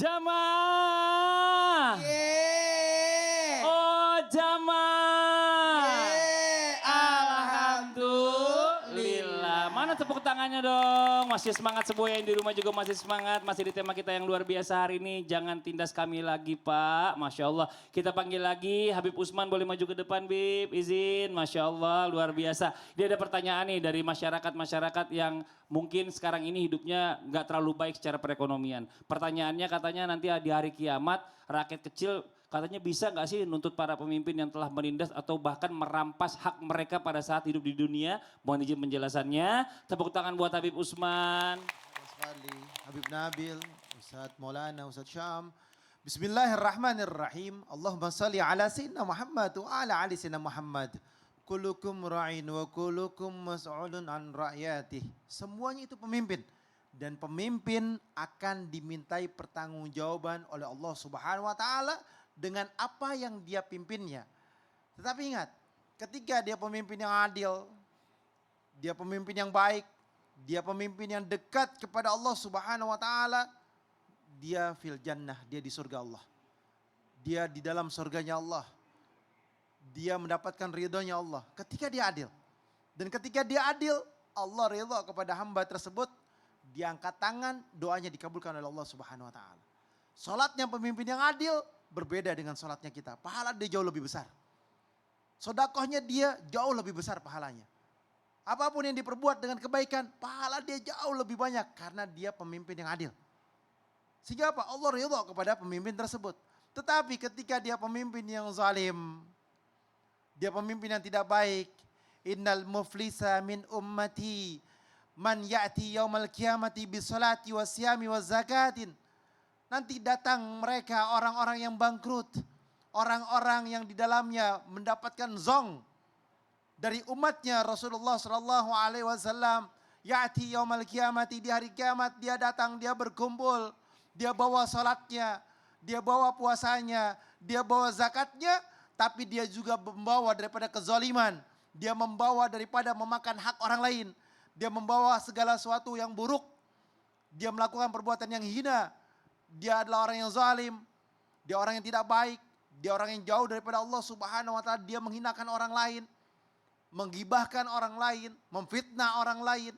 Jamaah. Yeay. Oh jamaah. Yeay. Alhamdulillah. Mana tepuk tangannya dong? Masih semangat semua yang di rumah juga masih semangat. Masih di tema kita yang luar biasa hari ini. Jangan tindas kami lagi Pak. Masya Allah. Kita panggil lagi Habib Usman boleh maju ke depan Bib. Izin. Masya Allah luar biasa. Dia ada pertanyaan nih dari masyarakat-masyarakat yang mungkin sekarang ini hidupnya nggak terlalu baik secara perekonomian. Pertanyaannya katanya nanti di hari kiamat rakyat kecil katanya bisa nggak sih nuntut para pemimpin yang telah menindas atau bahkan merampas hak mereka pada saat hidup di dunia? Mohon izin penjelasannya. Tepuk tangan buat Habib Usman. Mas Fadli, Habib Nabil, Ustadz Maulana, Ustadz Syam. Bismillahirrahmanirrahim. Allahumma salli ala Sayyidina Muhammad wa ala ali Sayyidina Muhammad. Kulukum ra'in wa kulukum mas'ulun an ra'yatih. Semuanya itu pemimpin. Dan pemimpin akan dimintai pertanggungjawaban oleh Allah Subhanahu wa taala dengan apa yang dia pimpinnya. Tetapi ingat, ketika dia pemimpin yang adil, dia pemimpin yang baik, dia pemimpin yang dekat kepada Allah Subhanahu wa taala, dia fil jannah, dia di surga Allah. Dia di dalam surganya Allah. Dia mendapatkan ridhonya Allah ketika dia adil. Dan ketika dia adil, Allah ridho kepada hamba tersebut, dia angkat tangan, doanya dikabulkan oleh Allah Subhanahu wa taala. Salatnya pemimpin yang adil berbeda dengan salatnya kita. Pahala dia jauh lebih besar. Sedekahnya dia jauh lebih besar pahalanya. Apapun yang diperbuat dengan kebaikan, pahala dia jauh lebih banyak karena dia pemimpin yang adil. Sehingga apa? Allah ridho kepada pemimpin tersebut. Tetapi ketika dia pemimpin yang zalim, dia pemimpin yang tidak baik. Innal muflisa min ummati man ya'ti yaumal qiyamati bisolati wasyami wazakatin. Nanti datang mereka orang-orang yang bangkrut. Orang-orang yang di dalamnya mendapatkan zong dari umatnya Rasulullah sallallahu alaihi wasallam. Ya'ti yaumal qiyamati, di hari kiamat dia datang, dia berkumpul. Dia bawa salatnya, dia bawa puasanya, dia bawa zakatnya, tapi dia juga membawa daripada kezaliman. Dia membawa daripada memakan hak orang lain. Dia membawa segala sesuatu yang buruk. Dia melakukan perbuatan yang hina. Dia adalah orang yang zalim. Dia orang yang tidak baik. Dia orang yang jauh daripada Allah Subhanahu wa taala. Dia menghinakan orang lain, menggibahkan orang lain, memfitnah orang lain.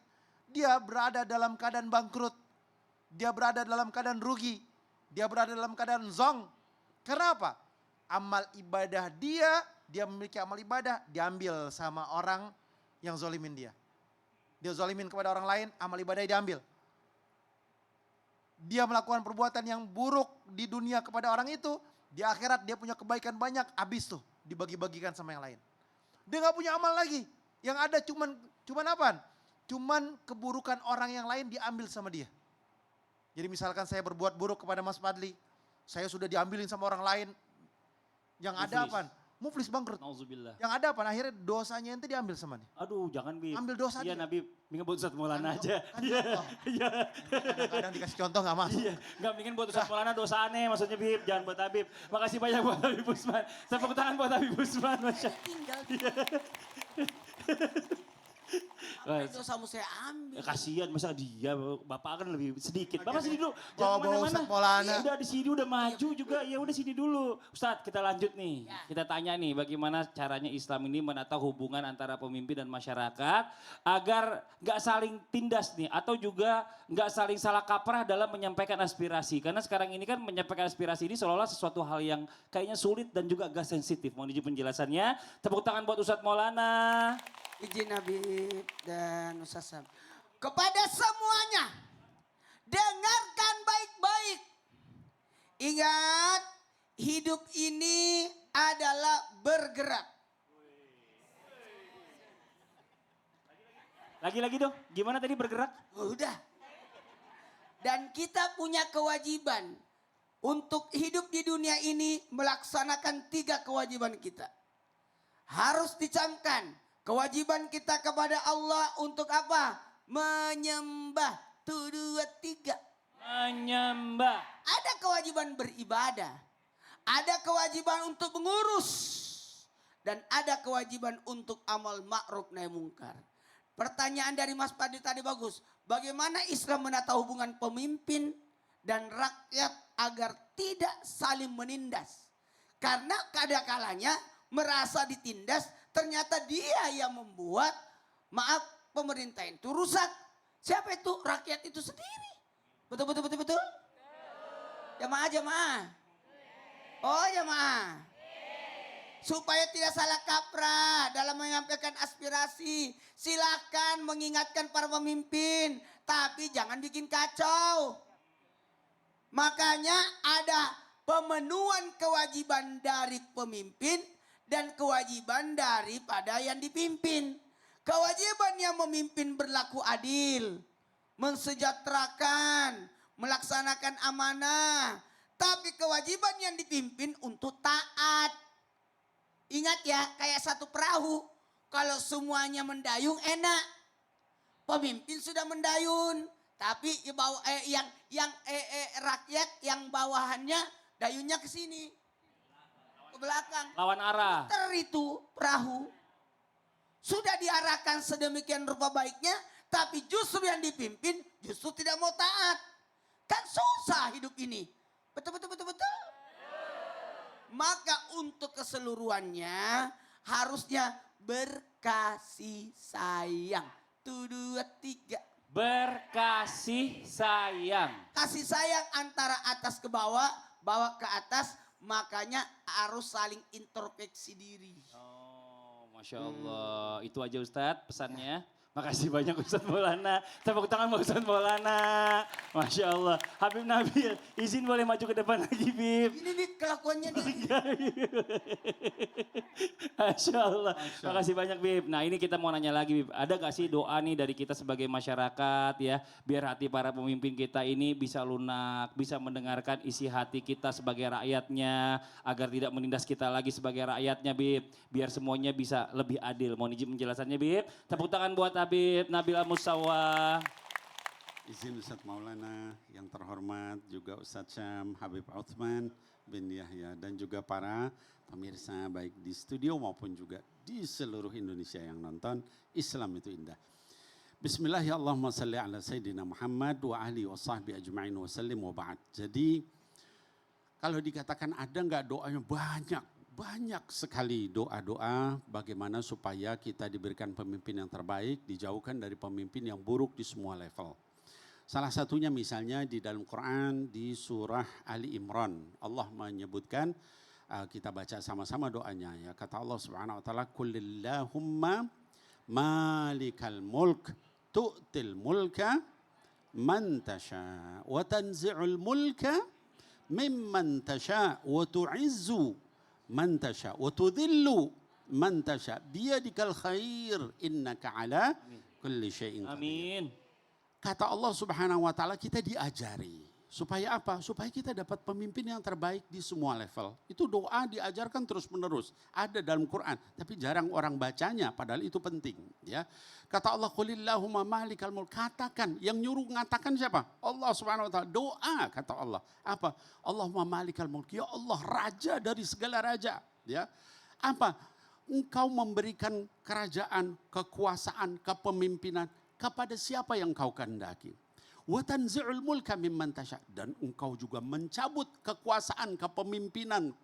Dia berada dalam keadaan bangkrut. Dia berada dalam keadaan rugi. Dia berada dalam keadaan zong. Kenapa? Amal ibadah dia memiliki amal ibadah, diambil sama orang yang zolimin dia. Dia zolimin kepada orang lain, amal ibadahnya diambil. Dia melakukan perbuatan yang buruk di dunia kepada orang itu, di akhirat dia punya kebaikan banyak, habis tuh dibagi-bagikan sama yang lain. Dia gak punya amal lagi, yang ada cuman apaan? Cuman keburukan orang yang lain diambil sama dia. Jadi misalkan saya berbuat buruk kepada Mas Fadli, saya sudah diambilin sama orang lain, yang ada apaan? Muflis bangkrut. Nauzubillah. Yang ada apa? Akhirnya dosanya ente diambil sama dia. Aduh jangan Bib. Ambil dosa Iya dia. Nabi, minggu buat Ustadz Maulana aja. Kan Iya. contoh. Iya. Kadang-kadang dikasih contoh gak masuk. Iya, nggak mungkin buat Ustadz Maulana dosa aneh maksudnya Bib, jangan buat Habib. Makasih banyak buat Habib Usman. Tepuk tangan buat Habib Usman. Masya. Tinggal Wah, itu sama saya ambil. kasihan masa dia, bapak kan lebih sedikit. Bapak sini dulu, Bawa jangan Ustadz kemana-mana. Maulana. Udah di sini udah maju juga, ya udah sini dulu. Ustadz kita lanjut nih, Ya. kita tanya nih bagaimana caranya Islam ini menata hubungan antara pemimpin dan masyarakat agar nggak saling tindas nih atau juga nggak saling salah kaprah dalam menyampaikan aspirasi. Karena sekarang ini kan menyampaikan aspirasi ini seolah-olah sesuatu hal yang kayaknya sulit dan juga agak sensitif. Mohon izin penjelasannya. Tepuk tangan buat Ustadz Maulana. Izin Habib dan Ustaz Sam. Kepada semuanya, dengarkan baik-baik. Ingat, hidup ini adalah bergerak. Lagi-lagi dong, gimana tadi bergerak? Udah. Dan kita punya kewajiban untuk hidup di dunia ini melaksanakan 3 kewajiban kita. Harus dicamkan. Kewajiban kita kepada Allah untuk apa? Menyembah. 1, 2, 3. Menyembah. Ada kewajiban beribadah. Ada kewajiban untuk mengurus. Dan ada kewajiban untuk amal ma'ruf nahi mungkar. Pertanyaan dari Mas Fadli tadi bagus. Bagaimana Islam menata hubungan pemimpin dan rakyat agar tidak saling menindas. Karena kadang-kalanya merasa ditindas, ternyata dia yang membuat, maaf, pemerintah itu rusak. Siapa itu? Rakyat itu sendiri. Betul, betul, betul, betul? Jamaah, jamaah. Oh, jamaah. Supaya tidak salah kaprah dalam menyampaikan aspirasi. Silakan mengingatkan para pemimpin. Tapi jangan bikin kacau. Makanya ada pemenuhan kewajiban dari pemimpin dan kewajiban daripada yang dipimpin. Kewajiban yang memimpin berlaku adil, mensejahterakan, melaksanakan amanah. Tapi kewajiban yang dipimpin untuk taat. Ingat ya, kayak satu perahu. Kalau semuanya mendayung enak. Pemimpin sudah mendayun. Tapi rakyat yang bawahannya dayunnya ke sini. Ke belakang. Lawan arah. Muter itu perahu. Sudah diarahkan sedemikian rupa baiknya. Tapi justru yang dipimpin justru tidak mau taat. Kan susah hidup ini. Betul, betul, betul, betul. Maka untuk keseluruhannya harusnya berkasih sayang. 1, 2, 3. Berkasih sayang. Kasih sayang antara atas ke bawah, bawah ke atas. Makanya harus saling introspeksi diri. Oh, Masya Allah. Itu aja Ustadz pesannya. Makasih banyak Ustadz Maulana. Tepuk tangan buat Ustadz Maulana. Masya Allah. Habib Nabil, izin boleh maju ke depan lagi, Bib. Ini nih kelakuannya nih. Masya Allah. Makasih banyak, Bib. Nah ini kita mau nanya lagi, Bib. Ada gak sih doa nih dari kita sebagai masyarakat ya. Biar hati para pemimpin kita ini bisa lunak. Bisa mendengarkan isi hati kita sebagai rakyatnya. Agar tidak menindas kita lagi sebagai rakyatnya, Bib. Biar semuanya bisa lebih adil. Mohon izin penjelasannya, Bib. Tepuk tangan buat Habib Nabil Al-Musawa. Izin Ustadz Maulana yang terhormat, juga Ustadz Syam, Habib Uthman bin Yahya, dan juga para pemirsa baik di studio maupun juga di seluruh Indonesia yang nonton. Islam itu indah. Bismillahirrahmanirrahim. Salli ala Sayyidina Muhammad wa ahli wa sahbihi ajma'in wa sallim wa ba'd. Jadi kalau dikatakan ada nggak doanya, banyak sekali doa-doa bagaimana supaya kita diberikan pemimpin yang terbaik, dijauhkan dari pemimpin yang buruk di semua level. Salah satunya misalnya di dalam Quran di surah Ali Imran. Allah menyebutkan, kita baca sama-sama doanya ya. Kata Allah Subhanahu wa taala, "Qulillahumma malikal mulk tu'til mulka man tasha wa tanzi'ul mulka mimman tasha wa tu'izzu man tasha wa tudhillu man tasha biyadikal khair innaka ala kulli syai'in qadir." Amin. Kata Allah Subhanahu wa taala, kita diajari supaya apa? Supaya kita dapat pemimpin yang terbaik di semua level. Itu doa diajarkan terus-menerus. Ada dalam Quran, tapi jarang orang bacanya, padahal itu penting, ya. Kata Allah, "Qulillahumma malikal mulk." Katakan, yang nyuruh mengatakan siapa? Allah Subhanahu wa taala. Doa kata Allah. Apa? Allahumma malikal mulk. Ya Allah, raja dari segala raja, ya. Apa? Engkau memberikan kerajaan, kekuasaan, kepemimpinan kepada siapa yang kau kehendaki. Wa tanzi'ul mulka mimman tasha, dan engkau juga mencabut kekuasaan, kepemimpinan,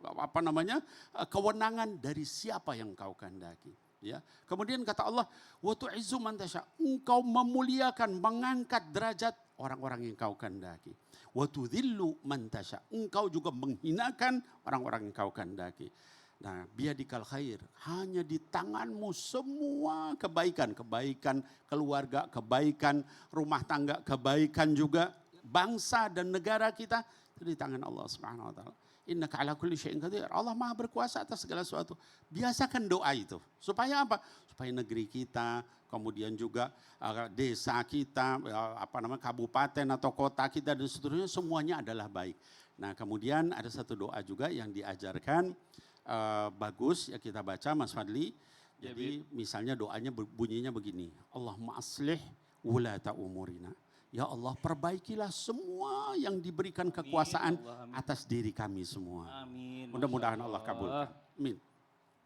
kewenangan dari siapa yang kau kehendaki. Ya. Kemudian kata Allah, wa tu'izzu man tasha, engkau memuliakan, mengangkat derajat orang-orang yang kau kehendaki. Wa tudhillu man tasha, engkau juga menghinakan orang-orang yang kau kehendaki. Nah, biadikal khair, hanya di tanganmu semua kebaikan, kebaikan keluarga, kebaikan rumah tangga, kebaikan juga bangsa dan negara kita, itu di tangan Allah Subhanahu wa taala. Innaka ala kulli syai'in qadir. Allah Maha berkuasa atas segala sesuatu. Biasakan doa itu. Supaya apa? Supaya negeri kita, kemudian juga desa kita, kabupaten atau kota kita dan seterusnya semuanya adalah baik. Nah, kemudian ada satu doa juga yang diajarkan bagus ya, kita baca Mas Fadli. Jadi misalnya doanya bunyinya begini. Allahumma aslih wulata umurina. Ya Allah, perbaikilah semua yang diberikan kekuasaan atas diri kami semua. Amin. Mudah-mudahan Allah kabulkan. Amin.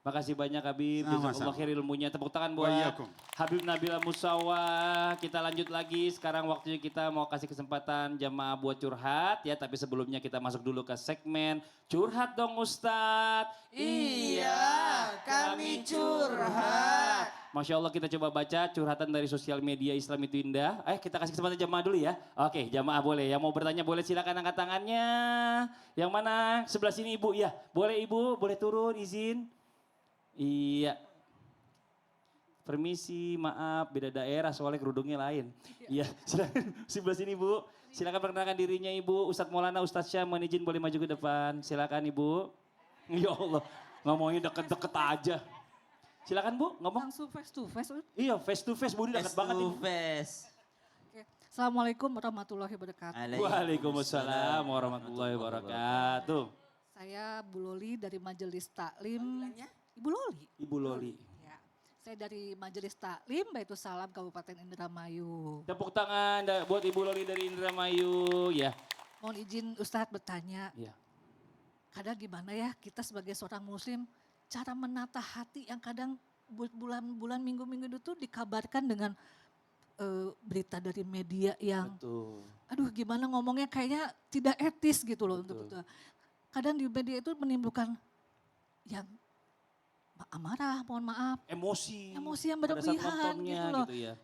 Makasih banyak Habib, Sama-sama. jazakallah khair ilmunya. Tepuk tangan buat Waiyakum. Habib Nabila Musawa. Kita lanjut lagi, sekarang waktunya kita mau kasih kesempatan jamaah buat curhat ya. Tapi sebelumnya kita masuk dulu ke segmen Curhat Dong Ustadz. Iya, kami curhat. Masya Allah kita coba baca curhatan dari sosial media Islam itu indah. Kita kasih kesempatan jamaah dulu ya. Oke jamaah boleh, yang mau bertanya boleh silakan angkat tangannya. Yang mana? Sebelah sini ibu ya. Boleh ibu, boleh turun izin. Iya. Permisi, maaf, beda daerah soalnya kerudungnya lain. Iya, silakan sebelah sini Bu. Silakan perkenalkan dirinya Ibu. Ustadz Maulana, Ustadz Syam, mohon izin boleh maju ke depan. Silakan Ibu. Ya Allah, ngomongnya deket-deket aja. Silakan Bu, ngomong. Langsung face to face. Iya, face to face, Budi dekat banget ini. Oke. Assalamualaikum warahmatullahi wabarakatuh. Waalaikumsalam warahmatullahi wabarakatuh. Saya Bu Loli dari Majelis Taklim. Ibu Loli. Ibu Loli. Ya. Saya dari Majelis Taklim Baitus Salam Kabupaten Indramayu. Tepuk tangan buat Ibu Loli dari Indramayu ya. Mohon izin Ustadz bertanya. Ya. Kadang gimana ya kita sebagai seorang muslim cara menata hati yang kadang bulan-bulan minggu-minggu itu dikabarkan dengan berita dari media yang Betul. aduh gimana ngomongnya kayaknya tidak etis gitu loh untuk itu. Kadang di media itu menimbulkan yang amarah, mohon maaf. Emosi Yang pada saat berlebihan nontonnya gitu loh. gitu ya.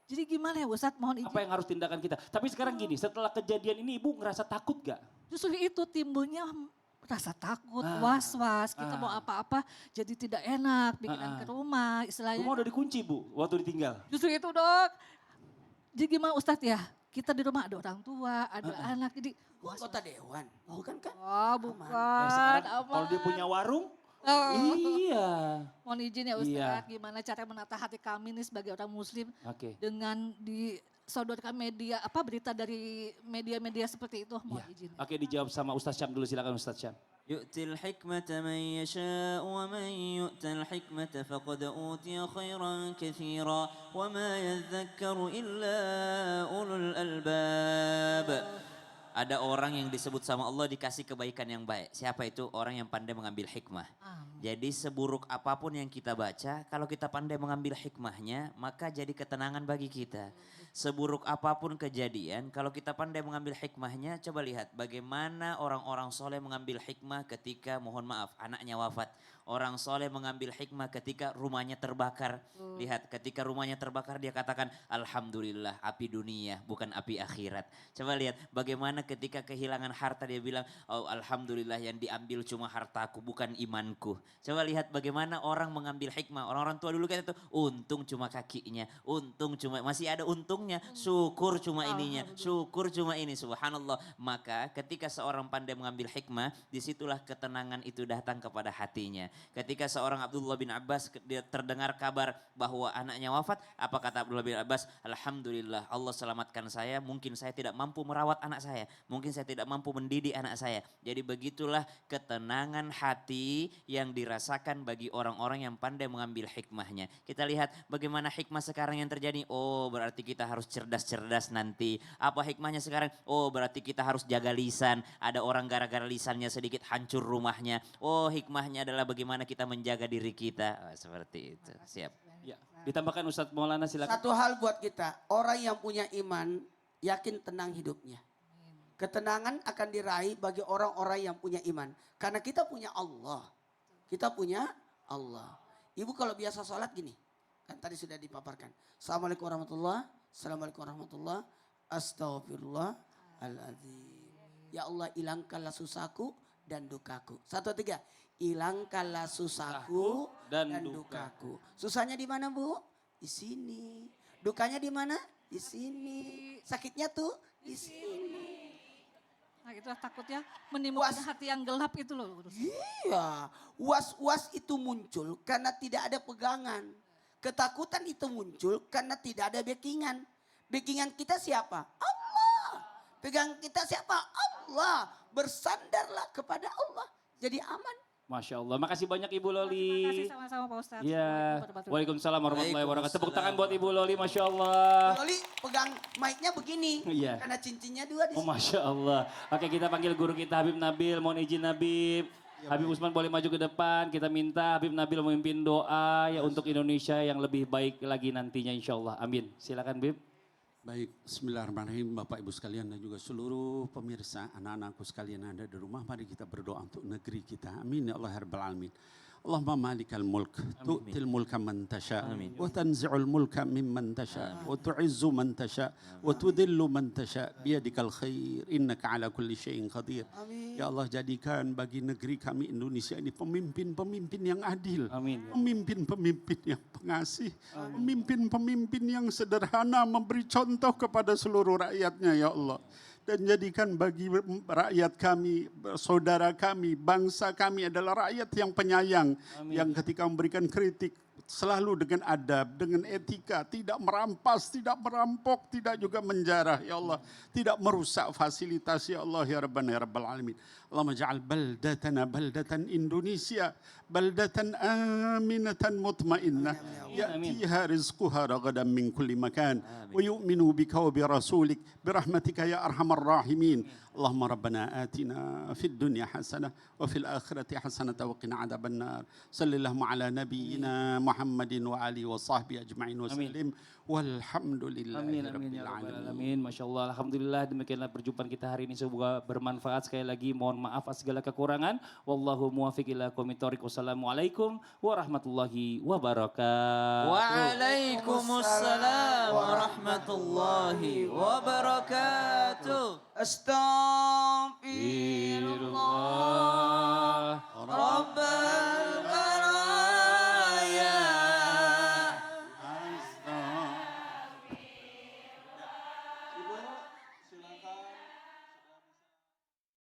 Jadi gimana ya Ustadz mohon izin. Apa yang harus tindakan kita? Tapi sekarang gini, setelah kejadian ini Ibu ngerasa takut gak? Justru itu timbulnya rasa takut, Ah, was-was, kita mau apa-apa jadi tidak enak, bikinan ke rumah istilahnya. Rumah udah dikunci Bu, waktu ditinggal. Justru itu dok. Jadi gimana Ustadz ya, kita di rumah ada orang tua, ada anak, jadi Anggota dewan, bukan kan? oh bukan, Sekarang aman. kalau dia punya warung, Oh. iya. Mohon izin ya Iya. Ustadz, gimana cara menata hati kami nih sebagai orang muslim Oke. dengan disodorkan media, berita dari media-media seperti itu, mohon izin. Oke dijawab sama Ustadz Syam dulu, silakan Ustadz Syam. يؤتي الحكمة من يشاء ومن يؤت الحكمة فقد أوتي خيرا كثيرا وما يذكر إلا أولو الألباب. Ada orang yang disebut sama Allah dikasih kebaikan yang baik. Siapa itu? Orang yang pandai mengambil hikmah. Amin. Jadi seburuk apapun yang kita baca, kalau kita pandai mengambil hikmahnya, maka jadi ketenangan bagi kita. Seburuk apapun kejadian, kalau kita pandai mengambil hikmahnya, coba lihat bagaimana orang-orang soleh mengambil hikmah ketika, mohon maaf, anaknya wafat. Orang soleh mengambil hikmah ketika rumahnya terbakar. Lihat, ketika rumahnya terbakar dia katakan, Alhamdulillah api dunia bukan api akhirat. Coba lihat bagaimana ketika kehilangan harta dia bilang, oh Alhamdulillah yang diambil cuma hartaku bukan imanku. Coba lihat bagaimana orang mengambil hikmah. Orang-orang tua dulu kan itu, untung cuma kakinya, untung cuma, masih ada untungnya, syukur cuma ininya, syukur cuma ini, subhanallah. Maka ketika seorang pandai mengambil hikmah, disitulah ketenangan itu datang kepada hatinya. Ketika seorang Abdullah bin Abbas dia terdengar kabar bahwa anaknya wafat, apa kata Abdullah bin Abbas? Alhamdulillah Allah selamatkan saya, mungkin saya tidak mampu merawat anak saya, mungkin saya tidak mampu mendidik anak saya. Jadi begitulah ketenangan hati yang dirasakan bagi orang-orang yang pandai mengambil hikmahnya. Kita lihat bagaimana hikmah sekarang yang terjadi. Oh berarti kita harus cerdas-cerdas nanti. Apa hikmahnya sekarang? Oh berarti kita harus jaga lisan. Ada orang gara-gara lisannya sedikit hancur rumahnya. Oh hikmahnya adalah bagaimana kita menjaga diri kita. Oh, seperti itu. Siap. Ya. Ditambahkan Ustadz Maulana silakan. Satu hal buat kita, orang yang punya iman yakin tenang hidupnya. Ketenangan akan diraih bagi orang-orang yang punya iman. Karena kita punya Allah. Kita punya Allah. Ibu kalau biasa sholat gini. Kan tadi sudah dipaparkan. Assalamualaikum warahmatullahi wabarakatuh. Assalamualaikum warahmatullahi wabarakatuh. Astagfirullahaladzim. Ya Allah hilangkanlah susahku dan dukaku. 1, 2, 3. Hilangkanlah susahku dan dukaku. Susahnya di mana Bu? Di sini. Dukanya di mana? Di sini. Sakitnya tuh di sini. Nah itulah takutnya menimbulkan Was. hati yang gelap itu loh. Iya, was-was itu muncul karena tidak ada pegangan. Ketakutan itu muncul karena tidak ada backingan. Backingan kita siapa? Allah. Pegang kita siapa? Allah. Bersandarlah kepada Allah. Jadi aman. Masya Allah, makasih banyak Ibu Loli. Terima kasih sama-sama Pak Ustadz. Iya, Assalamualaikum waalaikumsalam warahmatullahi wabarakatuh. Tepuk tangan buat Ibu Loli, Masya Bu Allah. Loli pegang mic-nya begini. Iya. Karena cincinnya 2 di Oh sini. Masya Allah. Oke kita panggil guru kita Habib Nabil, mohon izin Habib. Habib Usman boleh maju ke depan. Kita minta Habib Nabil memimpin doa ya untuk Indonesia yang lebih baik lagi nantinya insya Allah. Amin. Silakan Bib. Baik, bismillahirrahmanirrahim Bapak Ibu sekalian dan juga seluruh pemirsa, anak-anakku sekalian yang ada di rumah. Mari kita berdoa untuk negeri kita. Amin ya Allah ya Rabbal Alamin. Allahumma malikal mulk, tu'til mulka man tasha, wa tanzi'ul mulka mimman tasha, wa tu'izzu man tasha, wa tudillu man tasha, biyadikal khair, innaka ala kulli syai'in qadir. Ya Allah jadikan bagi negeri kami Indonesia ini pemimpin-pemimpin yang adil. Amin. Pemimpin-pemimpin yang pengasih, pemimpin-pemimpin yang sederhana memberi contoh kepada seluruh rakyatnya ya Allah. Dan jadikan bagi rakyat kami, saudara kami, bangsa kami adalah rakyat yang penyayang. Yang ketika memberikan kritik selalu dengan adab, dengan etika, tidak merampas, tidak merampok, tidak juga menjarah ya Allah. Tidak merusak fasilitas ya Allah ya Rabbana ya Rabbal Alamin. Allahumma ja'al baldatana baldatan Indonesia, baldatan aminatan mutmainnah. Ya'tiha rizquha ragadan min kulli makan. Wa yu'minu bika wa birasulik birahmatika ya arhamar rahimin. Allahumma rabbana atina fid dunya hasanah wa fil akhirati hasanah wa qina adzaban nar. Sallallahu ala nabiyyina Muhammadin wa alihi wa sahbihi ajma'in wa sallim. Walhamdulillahi rabbil alamin. Amin. Masya Allah. Alhamdulillah demikianlah perjumpaan kita hari ini. Semoga bermanfaat. Sekali lagi mohon maaf atas segala kekurangan. Wallahu muwafiq ila aqwamit thoriq. Wassalamualaikum warahmatullahi wabarakatuh. Waalaikumsalam warahmatullahi wabarakatuh. Astaghfirullah. Rabbana